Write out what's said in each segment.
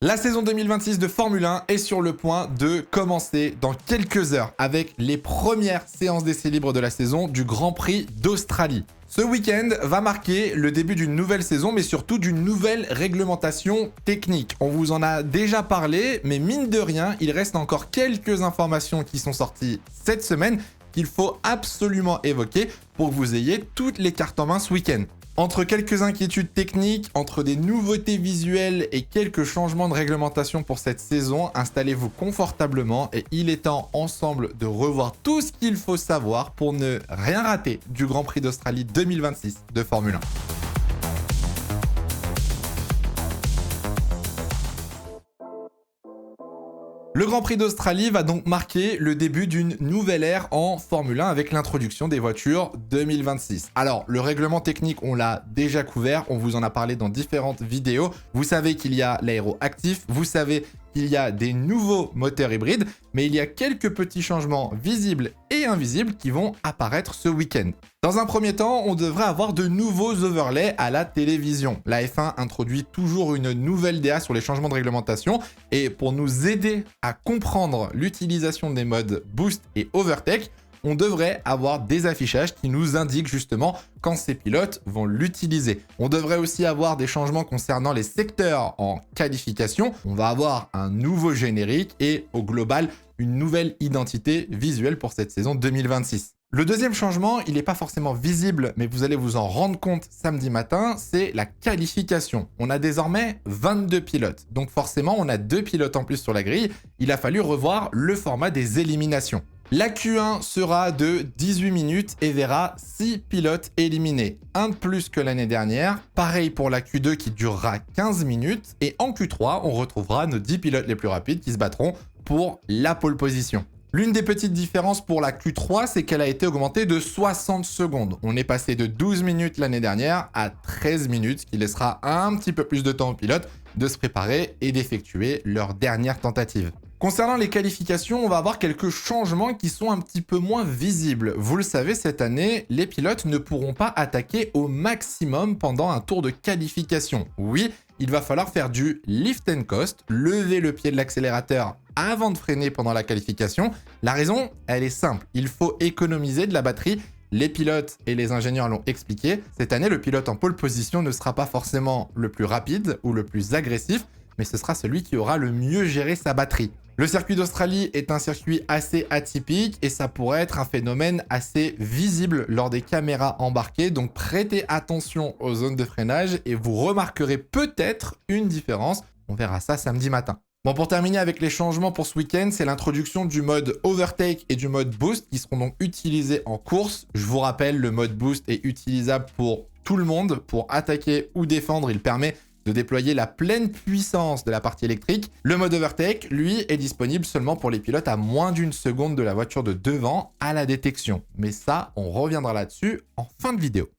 La saison 2026 de Formule 1 est sur le point de commencer dans quelques heures avec les premières séances d'essais libres de la saison du Grand Prix d'Australie. Ce week-end va marquer le début d'une nouvelle saison, mais surtout d'une nouvelle réglementation technique. On vous en a déjà parlé, mais mine de rien, il reste encore quelques informations qui sont sorties cette semaine qu'il faut absolument évoquer pour que vous ayez toutes les cartes en main ce week-end. Entre quelques inquiétudes techniques, entre des nouveautés visuelles et quelques changements de réglementation pour cette saison, installez-vous confortablement et il est temps ensemble de revoir tout ce qu'il faut savoir pour ne rien rater du Grand Prix d'Australie 2026 de Formule 1. Le Grand Prix d'Australie va donc marquer le début d'une nouvelle ère en Formule 1 avec l'introduction des voitures 2026. Alors, le règlement technique, on l'a déjà couvert, on vous en a parlé dans différentes vidéos. Vous savez qu'il y a l'aéro actif, vous savez qu'il y a des nouveaux moteurs hybrides, mais il y a quelques petits changements visibles et invisibles qui vont apparaître ce week-end. Dans un premier temps, on devrait avoir de nouveaux overlays à la télévision. La F1 introduit toujours une nouvelle DA sur les changements de réglementation et pour nous aider à comprendre l'utilisation des modes Boost et Overtake, on devrait avoir des affichages qui nous indiquent justement quand ces pilotes vont l'utiliser. On devrait aussi avoir des changements concernant les secteurs en qualification. On va avoir un nouveau générique et au global, une nouvelle identité visuelle pour cette saison 2026. Le deuxième changement, il n'est pas forcément visible, mais vous allez vous en rendre compte samedi matin, c'est la qualification. On a désormais 22 pilotes, donc forcément on a 2 pilotes en plus sur la grille. Il a fallu revoir le format des éliminations. La Q1 sera de 18 minutes et verra 6 pilotes éliminés, un de plus que l'année dernière. Pareil pour la Q2 qui durera 15 minutes. Et en Q3, on retrouvera nos 10 pilotes les plus rapides qui se battront pour la pole position. L'une des petites différences pour la Q3, c'est qu'elle a été augmentée de 60 secondes. On est passé de 12 minutes l'année dernière à 13 minutes, ce qui laissera un petit peu plus de temps aux pilotes de se préparer et d'effectuer leur dernière tentative. Concernant les qualifications, on va avoir quelques changements qui sont un petit peu moins visibles. Vous le savez, cette année, les pilotes ne pourront pas attaquer au maximum pendant un tour de qualification. Oui, il va falloir faire du lift and coast, lever le pied de l'accélérateur avant de freiner pendant la qualification. La raison, elle est simple, il faut économiser de la batterie. Les pilotes et les ingénieurs l'ont expliqué. Cette année, le pilote en pole position ne sera pas forcément le plus rapide ou le plus agressif, mais ce sera celui qui aura le mieux géré sa batterie. Le circuit d'Australie est un circuit assez atypique et ça pourrait être un phénomène assez visible lors des caméras embarquées, donc prêtez attention aux zones de freinage et vous remarquerez peut-être une différence. On verra ça samedi matin. Bon, pour terminer avec les changements pour ce week-end, c'est l'introduction du mode Overtake et du mode Boost qui seront donc utilisés en course. Je vous rappelle, le mode Boost est utilisable pour tout le monde. Pour attaquer ou défendre, il permet de déployer la pleine puissance de la partie électrique. Le mode Overtake, lui, est disponible seulement pour les pilotes à moins d'une seconde de la voiture de devant à la détection. Mais ça, on reviendra là-dessus en fin de vidéo.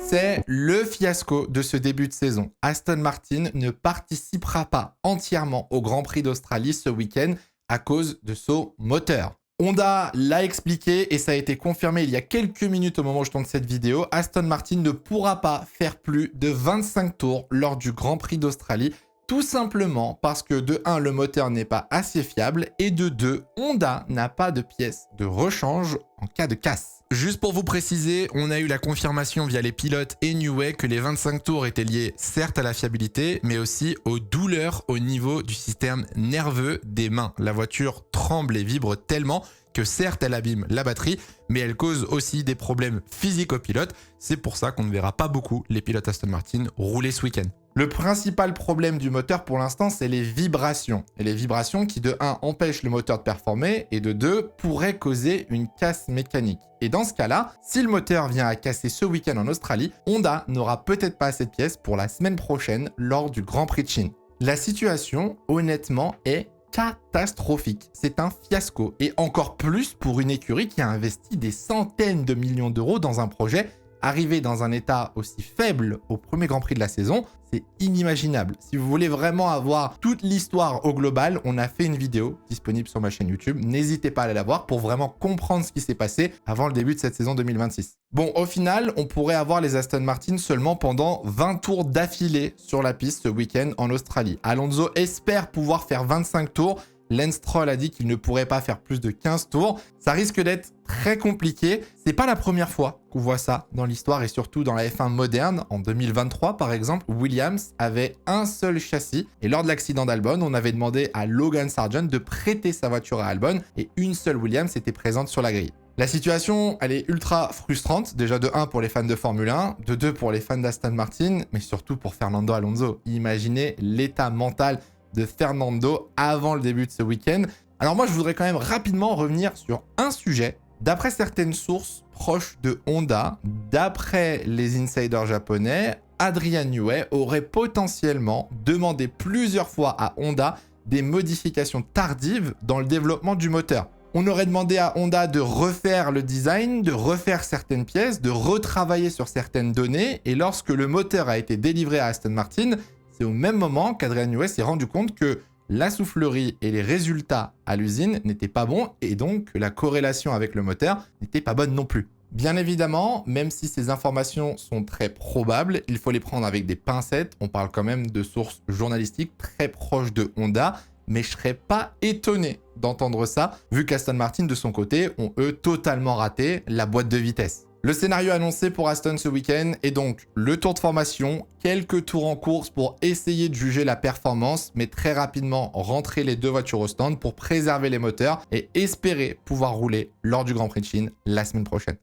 C'est le fiasco de ce début de saison. Aston Martin ne participera pas entièrement au Grand Prix d'Australie ce week-end à cause de son moteur. Honda l'a expliqué et ça a été confirmé il y a quelques minutes au moment où je tourne cette vidéo. Aston Martin ne pourra pas faire plus de 25 tours lors du Grand Prix d'Australie, tout simplement parce que de 1, le moteur n'est pas assez fiable et de 2, Honda n'a pas de pièces de rechange en cas de casse. Juste pour vous préciser, on a eu la confirmation via les pilotes et Newey que les 25 tours étaient liés certes à la fiabilité, mais aussi aux douleurs au niveau du système nerveux des mains. La voiture tremble et vibre tellement que certes elle abîme la batterie, mais elle cause aussi des problèmes physiques aux pilotes. C'est pour ça qu'on ne verra pas beaucoup les pilotes Aston Martin rouler ce week-end. Le principal problème du moteur pour l'instant, c'est les vibrations. Et les vibrations qui de 1 empêchent le moteur de performer et de 2 pourraient causer une casse mécanique. Et dans ce cas-là, si le moteur vient à casser ce week-end en Australie, Honda n'aura peut-être pas assez de pièces pour la semaine prochaine lors du Grand Prix de Chine. La situation, honnêtement, est catastrophique. C'est un fiasco. Et encore plus pour une écurie qui a investi des centaines de millions d'euros dans un projet arriver dans un état aussi faible au premier Grand Prix de la saison, c'est inimaginable. Si vous voulez vraiment avoir toute l'histoire au global, on a fait une vidéo disponible sur ma chaîne YouTube. N'hésitez pas à aller la voir pour vraiment comprendre ce qui s'est passé avant le début de cette saison 2026. Bon, au final, on pourrait avoir les Aston Martin seulement pendant 20 tours d'affilée sur la piste ce week-end en Australie. Alonso espère pouvoir faire 25 tours. Lance Stroll a dit qu'il ne pourrait pas faire plus de 15 tours. Ça risque d'être très compliqué. C'est pas la première fois qu'on voit ça dans l'histoire et surtout dans la F1 moderne. En 2023, par exemple, Williams avait un seul châssis et lors de l'accident d'Albon, on avait demandé à Logan Sargent de prêter sa voiture à Albon et une seule Williams était présente sur la grille. La situation, elle est ultra frustrante, déjà de 1 pour les fans de Formule 1, de 2 pour les fans d'Aston Martin, mais surtout pour Fernando Alonso. Imaginez l'état mental de Fernando avant le début de ce week-end. Alors moi, je voudrais quand même rapidement revenir sur un sujet. D'après certaines sources proches de Honda, d'après les insiders japonais, Adrian Newey aurait potentiellement demandé plusieurs fois à Honda des modifications tardives dans le développement du moteur. On aurait demandé à Honda de refaire le design, de refaire certaines pièces, de retravailler sur certaines données, et lorsque le moteur a été délivré à Aston Martin, c'est au même moment qu'Adrian Newey s'est rendu compte que la soufflerie et les résultats à l'usine n'étaient pas bons et donc que la corrélation avec le moteur n'était pas bonne non plus. Bien évidemment, même si ces informations sont très probables, il faut les prendre avec des pincettes. On parle quand même de sources journalistiques très proches de Honda, mais je serais pas étonné d'entendre ça, vu qu'Aston Martin, de son côté, ont eux totalement raté la boîte de vitesse. Le scénario annoncé pour Aston ce week-end est donc le tour de formation, quelques tours en course pour essayer de juger la performance, mais très rapidement rentrer les deux voitures au stand pour préserver les moteurs et espérer pouvoir rouler lors du Grand Prix de Chine la semaine prochaine.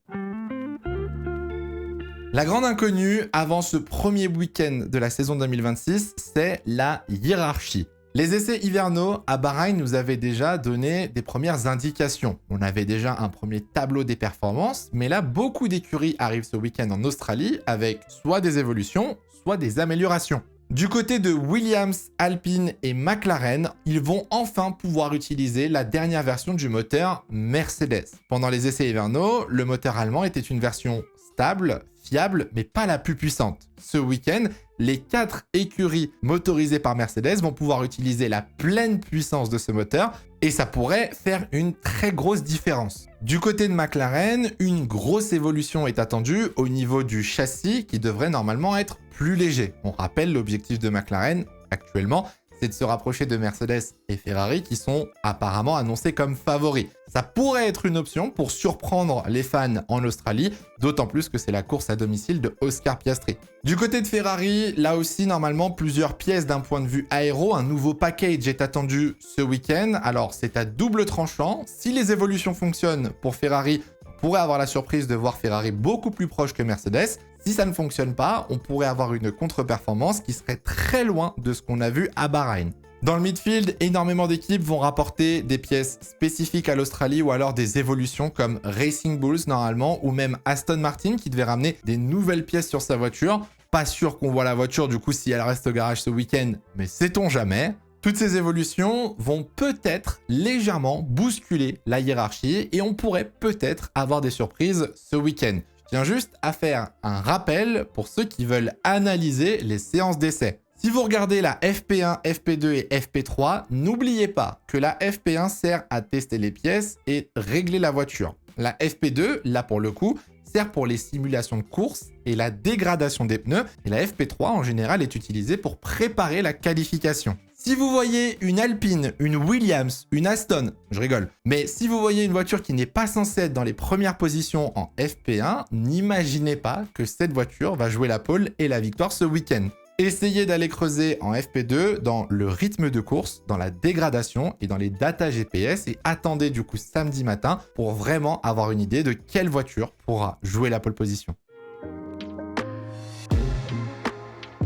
La grande inconnue avant ce premier week-end de la saison 2026, c'est la hiérarchie. Les essais hivernaux à Bahreïn nous avaient déjà donné des premières indications. On avait déjà un premier tableau des performances, mais là, beaucoup d'écuries arrivent ce week-end en Australie avec soit des évolutions, soit des améliorations. Du côté de Williams, Alpine et McLaren, ils vont enfin pouvoir utiliser la dernière version du moteur Mercedes. Pendant les essais hivernaux, le moteur allemand était une version stable, fiable, mais pas la plus puissante. Ce week-end, les 4 écuries motorisées par Mercedes vont pouvoir utiliser la pleine puissance de ce moteur et ça pourrait faire une très grosse différence. Du côté de McLaren, une grosse évolution est attendue au niveau du châssis qui devrait normalement être plus léger. On rappelle l'objectif de McLaren actuellement, c'est de se rapprocher de Mercedes et Ferrari qui sont apparemment annoncés comme favoris. Ça pourrait être une option pour surprendre les fans en Australie, d'autant plus que c'est la course à domicile de Oscar Piastri. Du côté de Ferrari, là aussi normalement plusieurs pièces d'un point de vue aéro, un nouveau package est attendu ce week-end. Alors c'est à double tranchant, si les évolutions fonctionnent pour Ferrari, on pourrait avoir la surprise de voir Ferrari beaucoup plus proche que Mercedes. Si ça ne fonctionne pas, on pourrait avoir une contre-performance qui serait très loin de ce qu'on a vu à Bahreïn. Dans le midfield, énormément d'équipes vont rapporter des pièces spécifiques à l'Australie ou alors des évolutions comme Racing Bulls normalement ou même Aston Martin qui devait ramener des nouvelles pièces sur sa voiture. Pas sûr qu'on voit la voiture du coup si elle reste au garage ce week-end, mais sait-on jamais. Toutes ces évolutions vont peut-être légèrement bousculer la hiérarchie et on pourrait peut-être avoir des surprises ce week-end. Je tiens juste à faire un rappel pour ceux qui veulent analyser les séances d'essai. Si vous regardez la FP1, FP2 et FP3, n'oubliez pas que la FP1 sert à tester les pièces et régler la voiture. La FP2, là pour le coup, sert pour les simulations de course et la dégradation des pneus. Et la FP3 en général est utilisée pour préparer la qualification. Si vous voyez une Alpine, une Williams, une Aston, je rigole, mais si vous voyez une voiture qui n'est pas censée être dans les premières positions en FP1, n'imaginez pas que cette voiture va jouer la pole et la victoire ce week-end. Essayez d'aller creuser en FP2 dans le rythme de course, dans la dégradation et dans les data GPS et attendez du coup samedi matin pour vraiment avoir une idée de quelle voiture pourra jouer la pole position.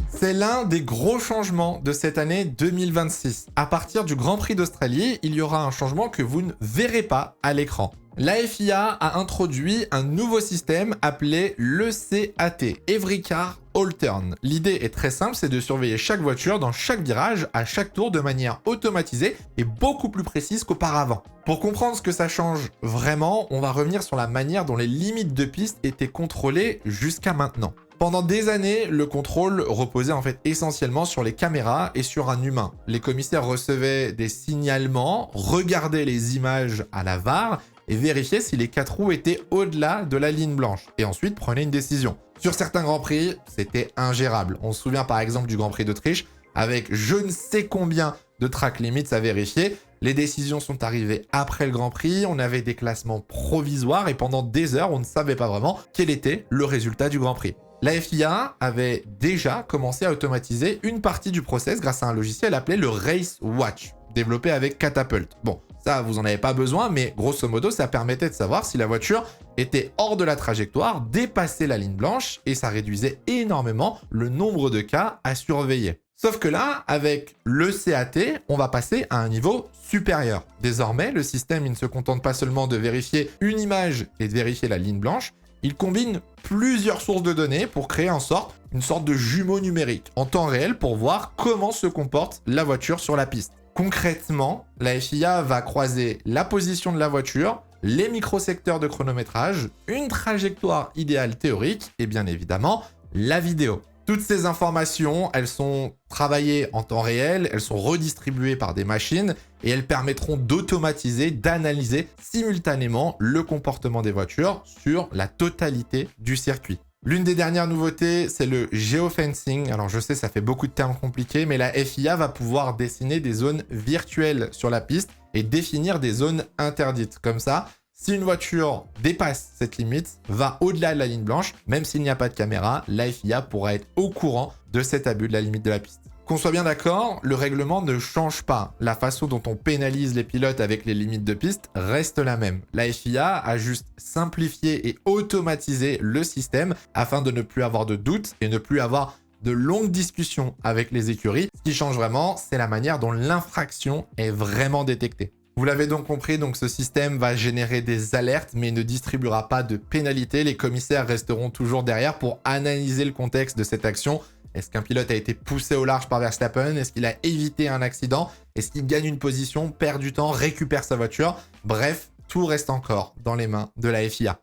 C'est l'un des gros changements de cette année 2026. À partir du Grand Prix d'Australie, il y aura un changement que vous ne verrez pas à l'écran. La FIA a introduit un nouveau système appelé l'ECAT, Every Car all turn. L'idée est très simple, c'est de surveiller chaque voiture dans chaque virage, à chaque tour de manière automatisée et beaucoup plus précise qu'auparavant. Pour comprendre ce que ça change vraiment, on va revenir sur la manière dont les limites de piste étaient contrôlées jusqu'à maintenant. Pendant des années, le contrôle reposait en fait essentiellement sur les caméras et sur un humain. Les commissaires recevaient des signalements, regardaient les images à la VAR et vérifiaient si les 4 roues étaient au-delà de la ligne blanche, et ensuite prenaient une décision. Sur certains Grands Prix, c'était ingérable. On se souvient par exemple du Grand Prix d'Autriche, avec je ne sais combien de track limits à vérifier. Les décisions sont arrivées après le Grand Prix, on avait des classements provisoires, et pendant des heures, on ne savait pas vraiment quel était le résultat du Grand Prix. La FIA avait déjà commencé à automatiser une partie du process grâce à un logiciel appelé le Race Watch, développé avec Catapult. Bon, ça, vous n'en avez pas besoin, mais grosso modo, ça permettait de savoir si la voiture était hors de la trajectoire, dépassait la ligne blanche, et ça réduisait énormément le nombre de cas à surveiller. Sauf que là, avec le CAT, on va passer à un niveau supérieur. Désormais, le système il ne se contente pas seulement de vérifier une image et de vérifier la ligne blanche, il combine plusieurs sources de données pour créer une sorte de jumeau numérique en temps réel pour voir comment se comporte la voiture sur la piste. Concrètement, la FIA va croiser la position de la voiture, les microsecteurs de chronométrage, une trajectoire idéale théorique et bien évidemment la vidéo. Toutes ces informations, elles sont travaillées en temps réel, elles sont redistribuées par des machines et elles permettront d'automatiser, d'analyser simultanément le comportement des voitures sur la totalité du circuit. L'une des dernières nouveautés, c'est le geofencing. Alors je sais, ça fait beaucoup de termes compliqués, mais la FIA va pouvoir dessiner des zones virtuelles sur la piste et définir des zones interdites. Comme ça, si une voiture dépasse cette limite, va au-delà de la ligne blanche, même s'il n'y a pas de caméra, la FIA pourra être au courant de cet abus de la limite de la piste. Qu'on soit bien d'accord, le règlement ne change pas. La façon dont on pénalise les pilotes avec les limites de piste reste la même. La FIA a juste simplifié et automatisé le système afin de ne plus avoir de doutes et ne plus avoir de longues discussions avec les écuries. Ce qui change vraiment, c'est la manière dont l'infraction est vraiment détectée. Vous l'avez donc compris, donc ce système va générer des alertes mais ne distribuera pas de pénalités. Les commissaires resteront toujours derrière pour analyser le contexte de cette action. Est-ce qu'un pilote a été poussé au large par Verstappen? Est-ce qu'il a évité un accident? Est-ce qu'il gagne une position, perd du temps, récupère sa voiture? Bref, tout reste encore dans les mains de la FIA.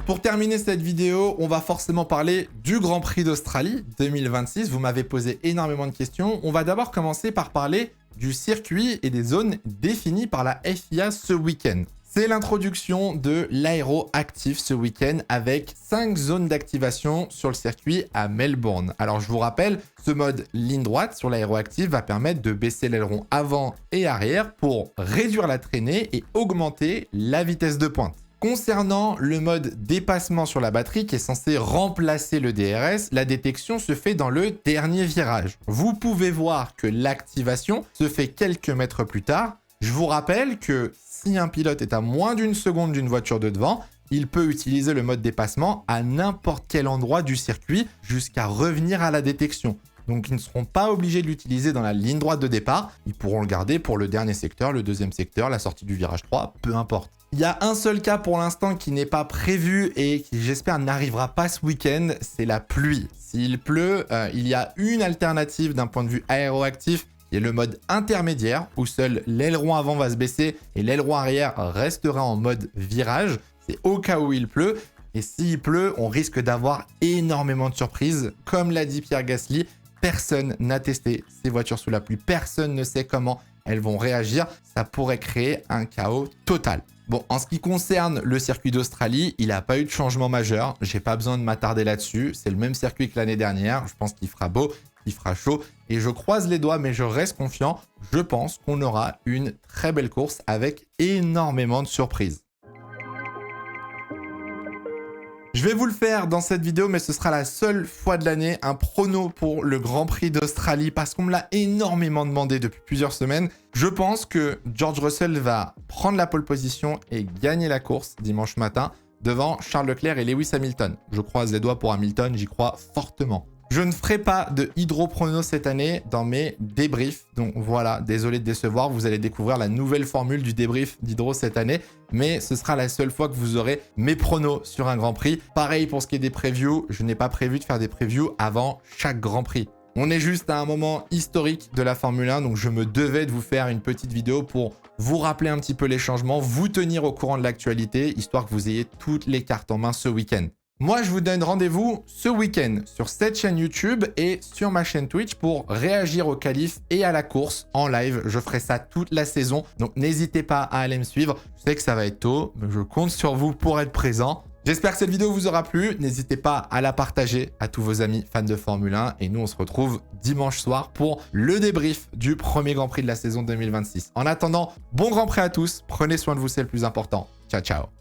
Pour terminer cette vidéo, on va forcément parler du Grand Prix d'Australie 2026. Vous m'avez posé énormément de questions. On va d'abord commencer par parler du circuit et des zones définies par la FIA ce week-end. C'est l'introduction de l'aéro-actif ce week-end avec 5 zones d'activation sur le circuit à Melbourne. Alors je vous rappelle, ce mode ligne droite sur l'aéro-actif va permettre de baisser l'aileron avant et arrière pour réduire la traînée et augmenter la vitesse de pointe. Concernant le mode dépassement sur la batterie qui est censé remplacer le DRS, la détection se fait dans le dernier virage. Vous pouvez voir que l'activation se fait quelques mètres plus tard. Je vous rappelle que si un pilote est à moins d'une seconde d'une voiture de devant, il peut utiliser le mode dépassement à n'importe quel endroit du circuit jusqu'à revenir à la détection. Donc ils ne seront pas obligés de l'utiliser dans la ligne droite de départ, ils pourront le garder pour le dernier secteur, le deuxième secteur, la sortie du virage 3, peu importe. Il y a un seul cas pour l'instant qui n'est pas prévu et qui j'espère n'arrivera pas ce week-end, c'est la pluie. S'il pleut, il y a une alternative d'un point de vue aéroactif, qui est le mode intermédiaire, où seul l'aileron avant va se baisser et l'aileron arrière restera en mode virage. C'est au cas où il pleut. Et s'il pleut, on risque d'avoir énormément de surprises. Comme l'a dit Pierre Gasly, personne n'a testé ces voitures sous la pluie. Personne ne sait comment elles vont réagir. Ça pourrait créer un chaos total. Bon, en ce qui concerne le circuit d'Australie, il n'a pas eu de changement majeur. J'ai pas besoin de m'attarder là-dessus. C'est le même circuit que l'année dernière. Je pense qu'il fera beau, qu'il fera chaud. Et je croise les doigts, mais je reste confiant. Je pense qu'on aura une très belle course avec énormément de surprises. Je vais vous le faire dans cette vidéo, mais ce sera la seule fois de l'année, un prono pour le Grand Prix d'Australie, parce qu'on me l'a énormément demandé depuis plusieurs semaines. Je pense que George Russell va prendre la pole position et gagner la course dimanche matin devant Charles Leclerc et Lewis Hamilton. Je croise les doigts pour Hamilton, j'y crois fortement. Je ne ferai pas de hydroprono cette année dans mes débriefs. Donc voilà, désolé de décevoir, vous allez découvrir la nouvelle formule du débrief d'hydro cette année. Mais ce sera la seule fois que vous aurez mes pronos sur un Grand Prix. Pareil pour ce qui est des previews, je n'ai pas prévu de faire des previews avant chaque Grand Prix. On est juste à un moment historique de la Formule 1, donc je me devais de vous faire une petite vidéo pour vous rappeler un petit peu les changements, vous tenir au courant de l'actualité, histoire que vous ayez toutes les cartes en main ce week-end. Moi, je vous donne rendez-vous ce week-end sur cette chaîne YouTube et sur ma chaîne Twitch pour réagir au qualif et à la course en live. Je ferai ça toute la saison, donc n'hésitez pas à aller me suivre. Je sais que ça va être tôt, mais je compte sur vous pour être présent. J'espère que cette vidéo vous aura plu. N'hésitez pas à la partager à tous vos amis fans de Formule 1. Et nous, on se retrouve dimanche soir pour le débrief du premier Grand Prix de la saison 2026. En attendant, bon Grand Prix à tous. Prenez soin de vous, c'est le plus important. Ciao, ciao.